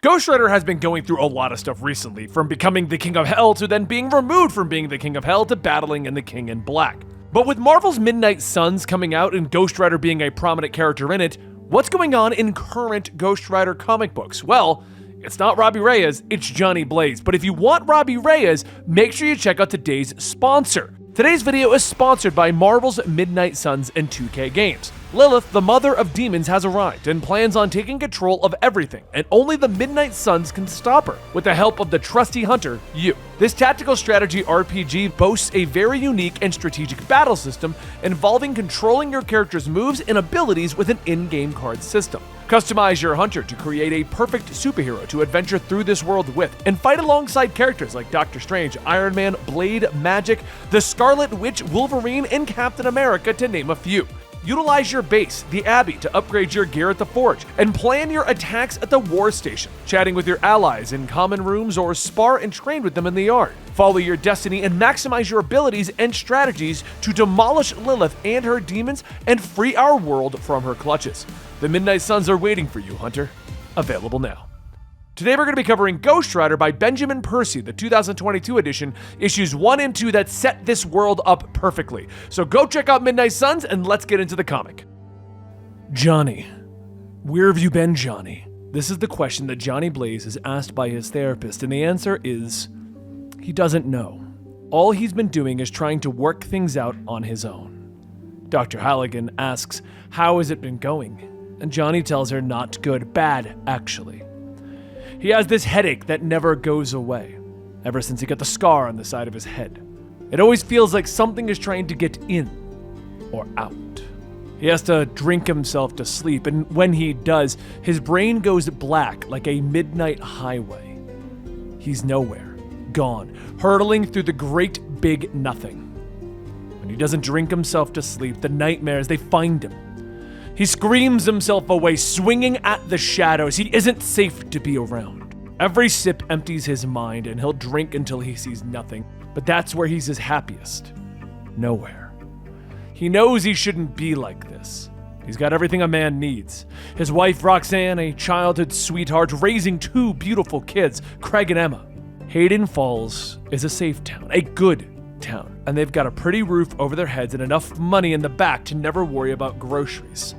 Ghost Rider has been going through a lot of stuff recently, from becoming the King of Hell to then being removed from being the King of Hell to battling in the King in Black. But with Marvel's Midnight Suns coming out and Ghost Rider being a prominent character in it, what's going on in current Ghost Rider comic books? Well, it's not Robbie Reyes, it's Johnny Blaze. But if you want Robbie Reyes, make sure you check out today's sponsor. Today's video is sponsored by Marvel's Midnight Suns and 2K Games. Lilith, the mother of demons, has arrived and plans on taking control of everything, and only the Midnight Suns can stop her, with the help of the trusty hunter, you. This tactical strategy RPG boasts a very unique and strategic battle system involving controlling your character's moves and abilities with an in-game card system. Customize your hunter to create a perfect superhero to adventure through this world with, and fight alongside characters like Doctor Strange, Iron Man, Blade, Magic, the Scarlet Witch, Wolverine, and Captain America, to name a few. Utilize your base, the Abbey, to upgrade your gear at the Forge, and plan your attacks at the War Station, chatting with your allies in common rooms or spar and train with them in the yard. Follow your destiny and maximize your abilities and strategies to demolish Lilith and her demons and free our world from her clutches. The Midnight Suns are waiting for you, Hunter. Available now. Today we're going to be covering Ghost Rider by Benjamin Percy, the 2022 edition, issues 1 and 2 that set this world up perfectly. So go check out Midnight Suns and let's get into the comic. Johnny. Where have you been, Johnny? This is the question that Johnny Blaze is asked by his therapist, and the answer is, he doesn't know. All he's been doing is trying to work things out on his own. Dr. Halligan asks, how has it been going? And Johnny tells her not good, bad, actually. He has this headache that never goes away, ever since he got the scar on the side of his head. It always feels like something is trying to get in or out. He has to drink himself to sleep, and when he does, his brain goes black like a midnight highway. He's nowhere, gone, hurtling through the great big nothing. When he doesn't drink himself to sleep, the nightmares, they find him. He screams himself away, swinging at the shadows. He isn't safe to be around. Every sip empties his mind, and he'll drink until he sees nothing. But that's where he's his happiest. Nowhere. He knows he shouldn't be like this. He's got everything a man needs. His wife, Roxanne, a childhood sweetheart, raising 2 beautiful kids, Craig and Emma. Hayden Falls is a safe town, a good town, and they've got a pretty roof over their heads and enough money in the back to never worry about groceries.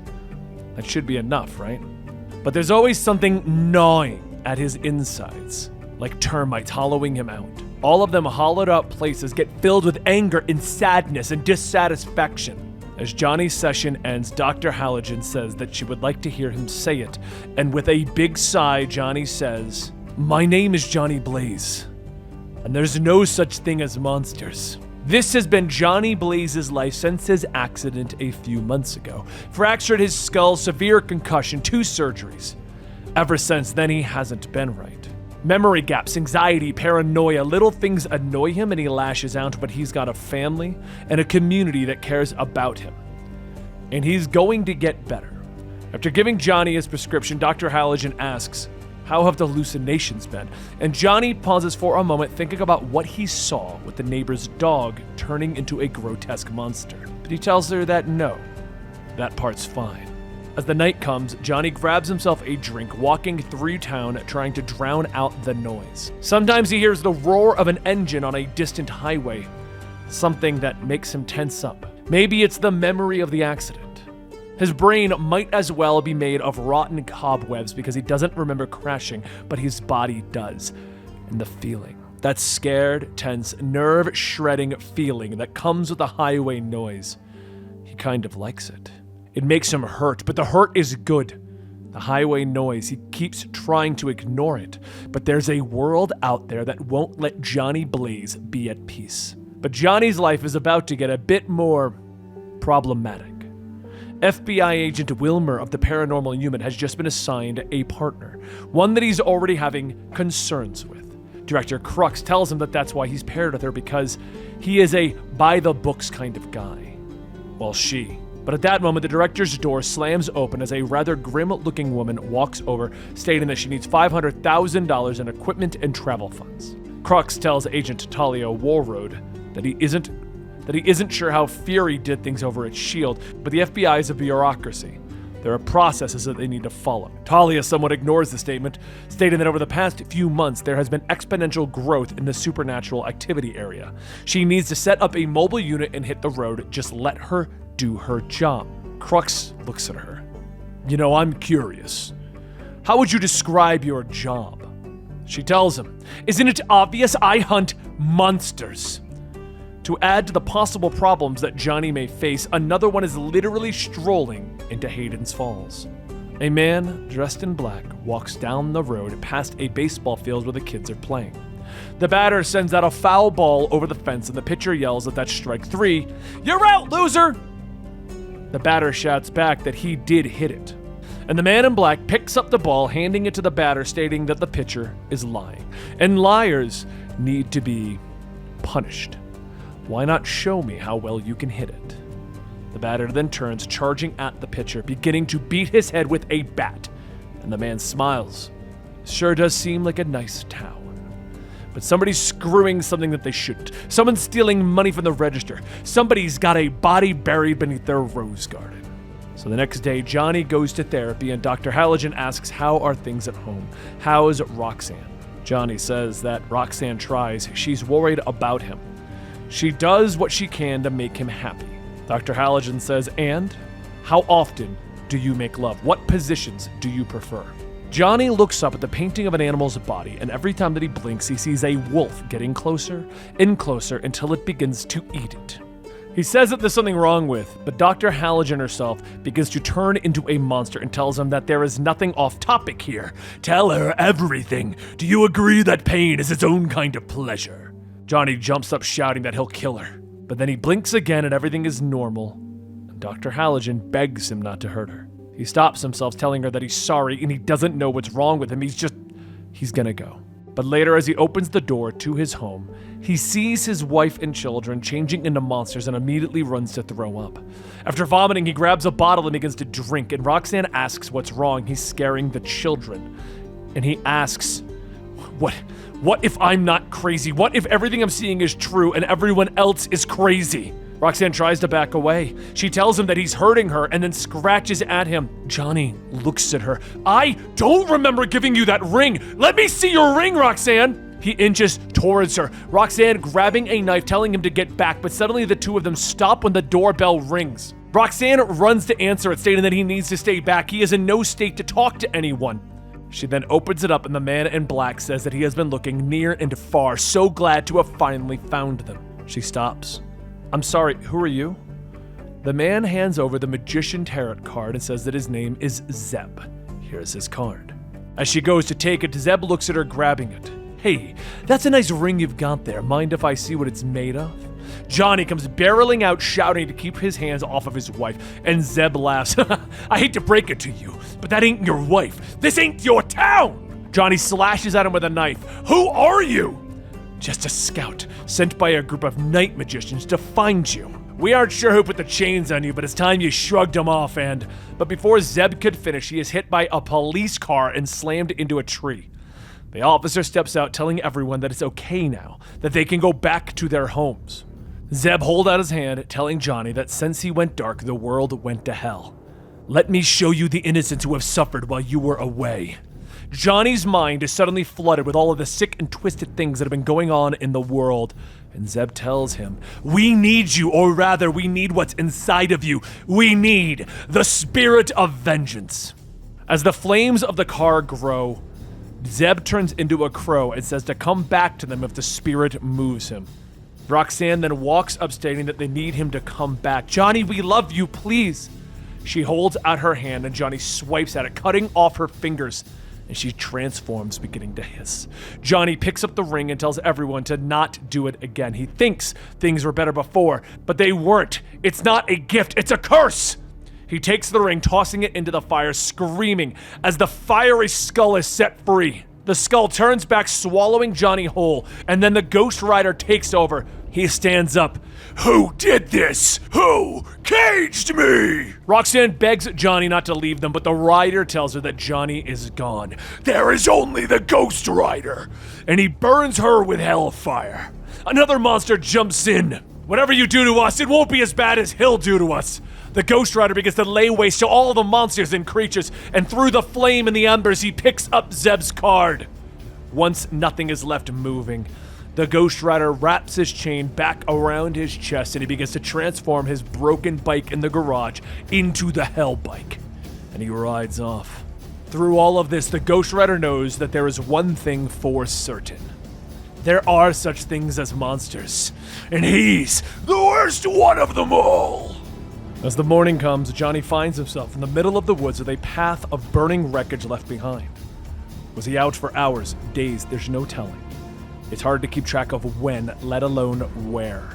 That should be enough, right? But there's always something gnawing at his insides, like termites hollowing him out. All of them hollowed out places get filled with anger and sadness and dissatisfaction. As Johnny's session ends, Dr. Halligan says that she would like to hear him say it, and with a big sigh, Johnny says, "My name is Johnny Blaze, and there's no such thing as monsters." This has been Johnny Blaze's life since his accident a few months ago. Fractured his skull, severe concussion, 2 surgeries. Ever since then, he hasn't been right. Memory gaps, anxiety, paranoia, little things annoy him and he lashes out, but he's got a family and a community that cares about him. And he's going to get better. After giving Johnny his prescription, Dr. Halligan asks, how have the hallucinations been? And Johnny pauses for a moment, thinking about what he saw with the neighbor's dog turning into a grotesque monster. But he tells her that no, that part's fine. As the night comes, Johnny grabs himself a drink, walking through town, trying to drown out the noise. Sometimes he hears the roar of an engine on a distant highway, something that makes him tense up. Maybe it's the memory of the accident. His brain might as well be made of rotten cobwebs because he doesn't remember crashing, but his body does. And the feeling, that scared, tense, nerve-shredding feeling that comes with the highway noise, he kind of likes it. It makes him hurt, but the hurt is good. The highway noise, he keeps trying to ignore it, but there's a world out there that won't let Johnny Blaze be at peace. But Johnny's life is about to get a bit more problematic. FBI agent Wilmer of the Paranormal Unit has just been assigned a partner, one that he's already having concerns with. Director Crux tells him that that's why he's paired with her, because he is a by-the-books kind of guy. Well, But at that moment, the director's door slams open as a rather grim-looking woman walks over, stating that she needs $500,000 in equipment and travel funds. Crux tells Agent Talia Warroad that he isn't sure how Fury did things over at S.H.I.E.L.D., but the FBI is a bureaucracy. There are processes that they need to follow. Talia somewhat ignores the statement, stating that over the past few months there has been exponential growth in the supernatural activity area. She needs to set up a mobile unit and hit the road. Just let her do her job. Crux looks at her. I'm curious. How would you describe your job? She tells him, isn't it obvious I hunt monsters? To add to the possible problems that Johnny may face, another one is literally strolling into Hayden's Falls. A man dressed in black walks down the road past a baseball field where the kids are playing. The batter sends out a foul ball over the fence and the pitcher yells that that's strike 3. You're out, loser! The batter shouts back that he did hit it. And the man in black picks up the ball, handing it to the batter, stating that the pitcher is lying. And liars need to be punished. Why not show me how well you can hit it? The batter then turns, charging at the pitcher, beginning to beat his head with a bat. And the man smiles. Sure does seem like a nice town. But somebody's screwing something that they shouldn't. Someone's stealing money from the register. Somebody's got a body buried beneath their rose garden. So the next day, Johnny goes to therapy and Dr. Halligan asks how are things at home? How's Roxanne? Johnny says that Roxanne tries. She's worried about him. She does what she can to make him happy. Dr. Halligan says, and? How often do you make love? What positions do you prefer? Johnny looks up at the painting of an animal's body, and every time that he blinks, he sees a wolf getting closer and closer until it begins to eat it. He says that there's something wrong with, but Dr. Halligan herself begins to turn into a monster and tells him that there is nothing off topic here. Tell her everything. Do you agree that pain is its own kind of pleasure? Johnny jumps up shouting that he'll kill her, but then he blinks again and everything is normal, and Dr. Halligan begs him not to hurt her. He stops himself, telling her that he's sorry and he doesn't know what's wrong with him. He's gonna go. But later, as he opens the door to his home, he sees his wife and children changing into monsters and immediately runs to throw up. After vomiting, he grabs a bottle and begins to drink, and Roxanne asks what's wrong. He's scaring the children. And he asks, What if I'm not crazy? What if everything I'm seeing is true and everyone else is crazy? Roxanne tries to back away. She tells him that he's hurting her and then scratches at him. Johnny looks at her. I don't remember giving you that ring. Let me see your ring, Roxanne. He inches towards her, Roxanne grabbing a knife, telling him to get back, but suddenly the two of them stop when the doorbell rings. Roxanne runs to answer it, stating that he needs to stay back. He is in no state to talk to anyone. She then opens it up and the man in black says that he has been looking near and far, so glad to have finally found them. She stops. I'm sorry, who are you? The man hands over the magician tarot card and says that his name is Zeb. Here's his card. As she goes to take it, Zeb looks at her, grabbing it. Hey, that's a nice ring you've got there. Mind if I see what it's made of? Johnny comes barreling out, shouting to keep his hands off of his wife, and Zeb laughs. I hate to break it to you, but that ain't your wife. This ain't your town! Johnny slashes at him with a knife. Who are you? Just a scout, sent by a group of night magicians to find you. We aren't sure who put the chains on you, but it's time you shrugged them off But before Zeb could finish, he is hit by a police car and slammed into a tree. The officer steps out, telling everyone that it's okay now, that they can go back to their homes. Zeb holds out his hand, telling Johnny that since he went dark, the world went to hell. Let me show you the innocents who have suffered while you were away. Johnny's mind is suddenly flooded with all of the sick and twisted things that have been going on in the world. And Zeb tells him, we need you, or rather, we need what's inside of you. We need the spirit of vengeance. As the flames of the car grow, Zeb turns into a crow and says to come back to them if the spirit moves him. Roxanne then walks up, stating that they need him to come back. Johnny, we love you, please. She holds out her hand and Johnny swipes at it, cutting off her fingers. And she transforms, beginning to hiss. Johnny picks up the ring and tells everyone to not do it again. He thinks things were better before, but they weren't. It's not a gift, it's a curse! He takes the ring, tossing it into the fire, screaming as the fiery skull is set free. The skull turns back, swallowing Johnny whole, and then the Ghost Rider takes over. He stands up. Who did this? Who caged me? Roxanne begs Johnny not to leave them, but the Rider tells her that Johnny is gone. There is only the Ghost Rider, and he burns her with hellfire. Another monster jumps in. Whatever you do to us, it won't be as bad as he'll do to us. The Ghost Rider begins to lay waste to all the monsters and creatures, and through the flame and the embers, he picks up Zeb's card. Once nothing is left moving, the Ghost Rider wraps his chain back around his chest and he begins to transform his broken bike in the garage into the Hell Bike. And he rides off. Through all of this, the Ghost Rider knows that there is one thing for certain. There are such things as monsters, and he's the worst one of them all. As the morning comes, Johnny finds himself in the middle of the woods with a path of burning wreckage left behind. Was he out for hours, days? There's no telling. It's hard to keep track of when, let alone where.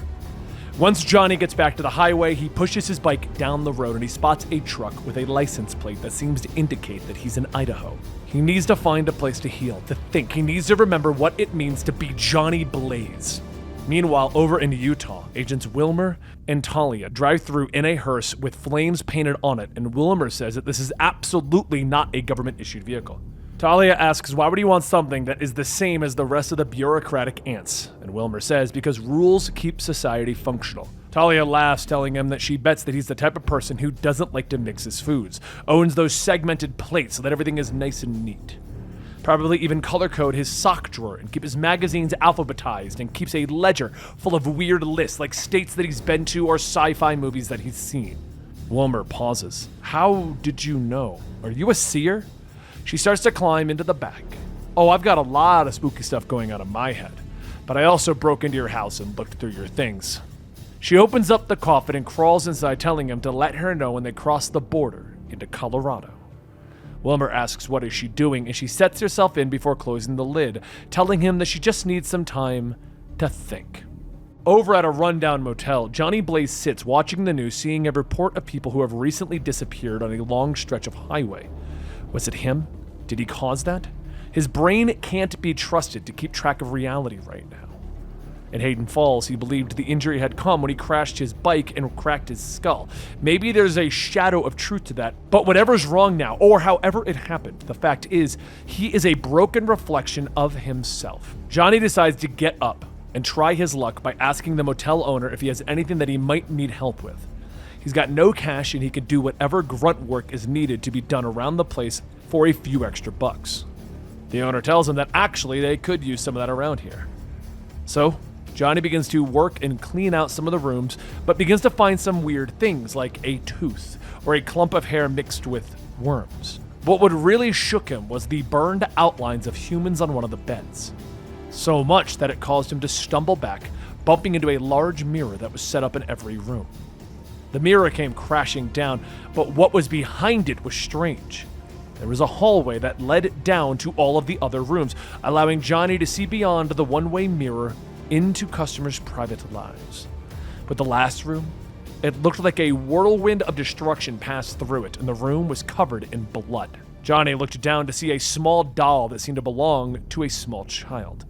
Once Johnny gets back to the highway, he pushes his bike down the road and he spots a truck with a license plate that seems to indicate that he's in Idaho. He needs to find a place to heal, to think. He needs to remember what it means to be Johnny Blaze. Meanwhile, over in Utah, Agents Wilmer and Talia drive through in a hearse with flames painted on it, and Wilmer says that this is absolutely not a government-issued vehicle. Talia asks why would he want something that is the same as the rest of the bureaucratic ants, and Wilmer says because rules keep society functional. Talia laughs, telling him that she bets that he's the type of person who doesn't like to mix his foods, owns those segmented plates so that everything is nice and neat. Probably even color code his sock drawer and keep his magazines alphabetized and keeps a ledger full of weird lists like states that he's been to or sci-fi movies that he's seen. Wilmer pauses. How did you know? Are you a seer? She starts to climb into the back. Oh, I've got a lot of spooky stuff going on in my head, but I also broke into your house and looked through your things. She opens up the coffin and crawls inside, telling him to let her know when they cross the border into Colorado. Wilmer asks what is she doing, and she sets herself in before closing the lid, telling him that she just needs some time to think. Over at a rundown motel, Johnny Blaze sits watching the news, seeing a report of people who have recently disappeared on a long stretch of highway. Was it him? Did he cause that? His brain can't be trusted to keep track of reality right now. In Hayden Falls, he believed the injury had come when he crashed his bike and cracked his skull. Maybe there's a shadow of truth to that, but whatever's wrong now, or however it happened, the fact is, he is a broken reflection of himself. Johnny decides to get up and try his luck by asking the motel owner if he has anything that he might need help with. He's got no cash and he can do whatever grunt work is needed to be done around the place for a few extra bucks. The owner tells him that actually they could use some of that around here. So, Johnny begins to work and clean out some of the rooms, but begins to find some weird things like a tooth or a clump of hair mixed with worms. What really shook him was the burned outlines of humans on one of the beds. So much that it caused him to stumble back, bumping into a large mirror that was set up in every room. The mirror came crashing down, but what was behind it was strange. There was a hallway that led down to all of the other rooms, allowing Johnny to see beyond the one-way mirror into customers' private lives. But the last room, it looked like a whirlwind of destruction passed through it, and the room was covered in blood. Johnny looked down to see a small doll that seemed to belong to a small child.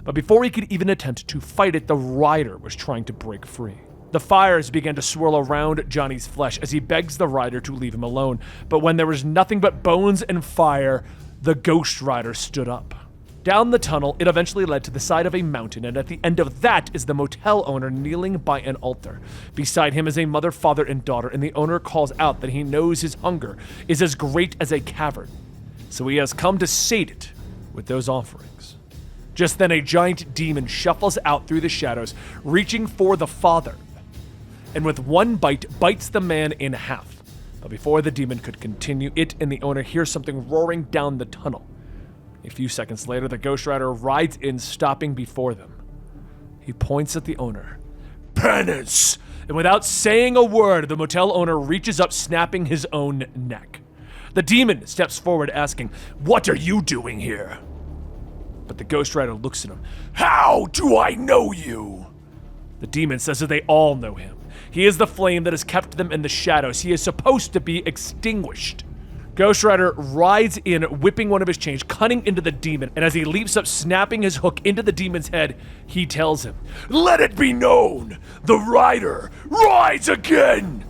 But before he could even attempt to fight it, the rider was trying to break free. The fires began to swirl around Johnny's flesh as he begs the rider to leave him alone. But when there was nothing but bones and fire, the Ghost Rider stood up. Down the tunnel, it eventually led to the side of a mountain, and at the end of that is the motel owner kneeling by an altar. Beside him is a mother, father, and daughter, and the owner calls out that he knows his hunger is as great as a cavern. So he has come to sate it with those offerings. Just then, a giant demon shuffles out through the shadows, reaching for the father, and with one bite, bites the man in half. But before the demon could continue, it and the owner hear something roaring down the tunnel. A few seconds later, the Ghost Rider rides in, stopping before them. He points at the owner. Penance! And without saying a word, the motel owner reaches up, snapping his own neck. The demon steps forward, asking, "What are you doing here?" But the Ghost Rider looks at him. "How do I know you?" The demon says that they all know him. He is the flame that has kept them in the shadows. He is supposed to be extinguished. Ghost Rider rides in, whipping one of his chains, cutting into the demon, and as he leaps up, snapping his hook into the demon's head, he tells him, "Let it be known, the rider rides again!"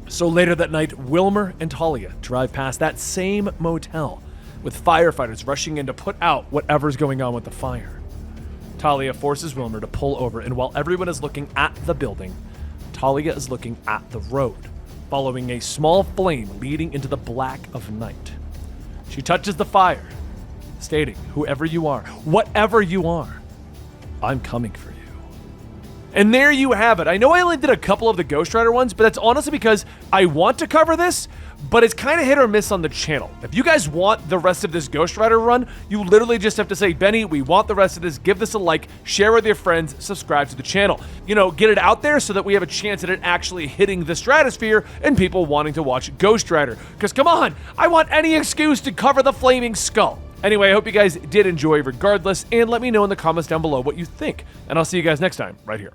So later that night, Wilmer and Talia drive past that same motel, with firefighters rushing in to put out whatever's going on with the fire. Talia forces Wilmer to pull over, and while everyone is looking at the building, Talia is looking at the road. following a small flame leading into the black of night. She touches the fire, stating, "Whoever you are, whatever you are, I'm coming for you." And there you have it. I know I only did a couple of the Ghost Rider ones, but that's honestly because I want to cover this, but it's kind of hit or miss on the channel. If you guys want the rest of this Ghost Rider run, you literally just have to say, "Benny, we want the rest of this. Give this a like, share with your friends, subscribe to the channel." You know, get it out there so that we have a chance at it actually hitting the stratosphere and people wanting to watch Ghost Rider. Because come on, I want any excuse to cover the Flaming Skull. Anyway, I hope you guys did enjoy regardless, and let me know in the comments down below what you think. And I'll see you guys next time, right here.